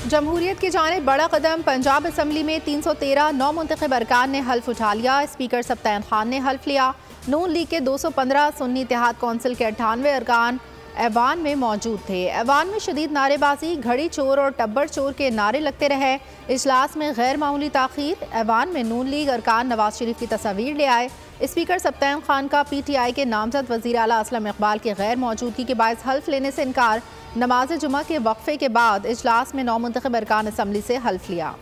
जमहूरियत की जानिब बड़ा कदम। पंजाब असम्बली में 313 नौ मुंतखब अरकान ने हल्फ उठा लिया। स्पीकर सब्तान खान ने हल्फ लिया। नून लीग के 215, सुन्नी इत्तेहाद कौंसिल के 98 अरकान ऐवान में मौजूद थे। ऐवान में शदीद नारेबाजी, घड़ी चोर और टब्बर चोर के नारे लगते रहे। इजलास में गैर मामूली ताखीर। ऐवान में नून लीग अरकान नवाज शरीफ की तस्वीर ले आए। स्पीकर सब्तान खान का PTI के नामजद वज़ीर आला असलम इकबाल की गैर मौजूदगी के बायस हल्फ लेने से इनकार। नमाज जुमा के वक्फे के बाद इजलास में नौ मुंतखब अरकान असम्बली से हल्फ लिया।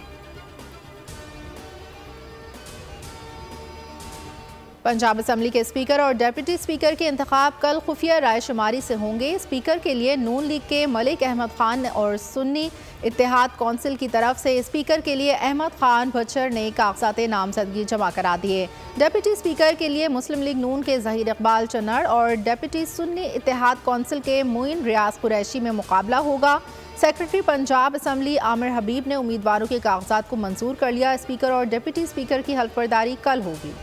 पंजाब असम्बली के स्पीकर और डेप्यूटी स्पीकर के इंतखाब कल खुफिया राय शुमारी से होंगे। स्पीकर के लिए नून लीग के मलिक अहमद खान और सुन्नी इत्तेहाद कौंसिल की तरफ से स्पीकर के लिए अहमद खान भच्चर ने कागजात नामजदगी जमा करा दिए। डेप्यूटी स्पीकर के लिए मुस्लिम लीग नून के ज़हीर इकबाल चन्नड़ और डेप्यूटी सुन्नी इत्तेहाद कौंसिल के मोइन रियाज कुरैशी में मुकाबला होगा। सेक्रेटरी पंजाब असम्बली आमिर हबीब ने उम्मीदवारों के कागजात को मंजूर कर लिया। स्पीकर और डेप्यूटी स्पीकर की हल्फबर्दारी कल होगी।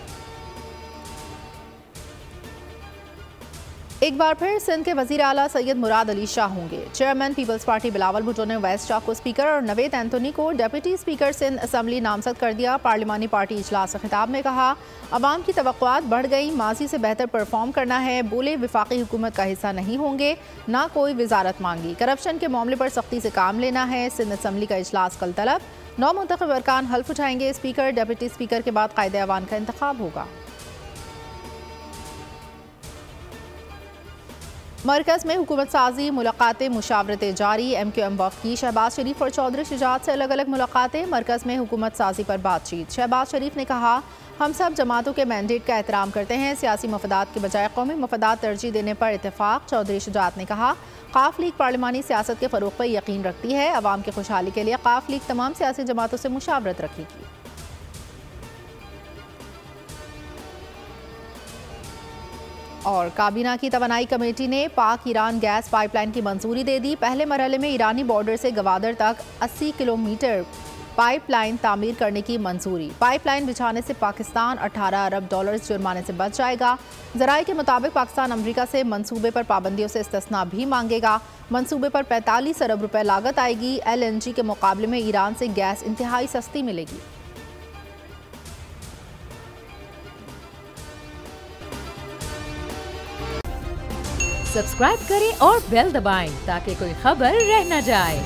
एक बार फिर सिंध के वज़ीर आला सैयद मुराद अली शाह होंगे। चेयरमैन पीपल्स पार्टी बिलावल भुट्टो ने वेस्ट शाह को स्पीकर और नवेद एंथोनी को डेप्यूटी स्पीकर सिंध असम्बली नामजद कर दिया। पार्लिमानी पार्टी इजलास से खिताब में कहा, अवाम की तवक्कुआत बढ़ गई, माजी से बेहतर परफॉर्म करना है। बोले विफाकी हुकूमत का हिस्सा नहीं होंगे, ना कोई वजारत मांगी। करप्शन के मामले पर सख्ती से काम लेना है। सिंध असम्बली का इजलास कल तलब। नौ मुंतखब अरकान हल्फ उठाएंगे। स्पीकर डेप्यूटी स्पीकर के बाद कायदे अवान का इंतखाब होगा। मरकज़ में हुकूमत साजी, मुलाकातें, मुशावरतें जारी। MQM वफ़द की शहबाज शरीफ और चौधरी शुजात से अलग अलग मुलाकातें। मरकज़ में हुकूमत साजी पर बातचीत। शहबाज शरीफ ने कहा, हम सब जमातों के मैंडेट का एहतराम करते हैं। सियासी मफादात के बजाय कौमी मफादात तरजीह देने पर इत्तेफाक। चौधरी शुजात ने कहा, काफ लीग पार्लिमानी सियासत के फ़रोग़ पर यकीन रखती है। अवाम की खुशहाली के लिए काफ लीग तमाम सियासी जमातों से मुशावरत रखेगी। और काबीना की तवानाई कमेटी ने पाक ईरान गैस पाइपलाइन की मंजूरी दे दी। पहले मरहले में ईरानी बॉर्डर से गवादर तक 80 किलोमीटर पाइपलाइन तामीर करने की मंजूरी। पाइपलाइन बिछाने से पाकिस्तान $18 अरब जुर्माने से बच जाएगा। ज़राए के मुताबिक पाकिस्तान अमरीका से मंसूबे पर पाबंदियों से इस्तिस्ना भी मांगेगा। मंसूबे पर 45 अरब रुपए लागत आएगी। LNG के मुकाबले में ईरान से गैस इंतहाई सस्ती मिलेगी। सब्सक्राइब करें और बेल दबाएं ताकि कोई खबर रह न जाए।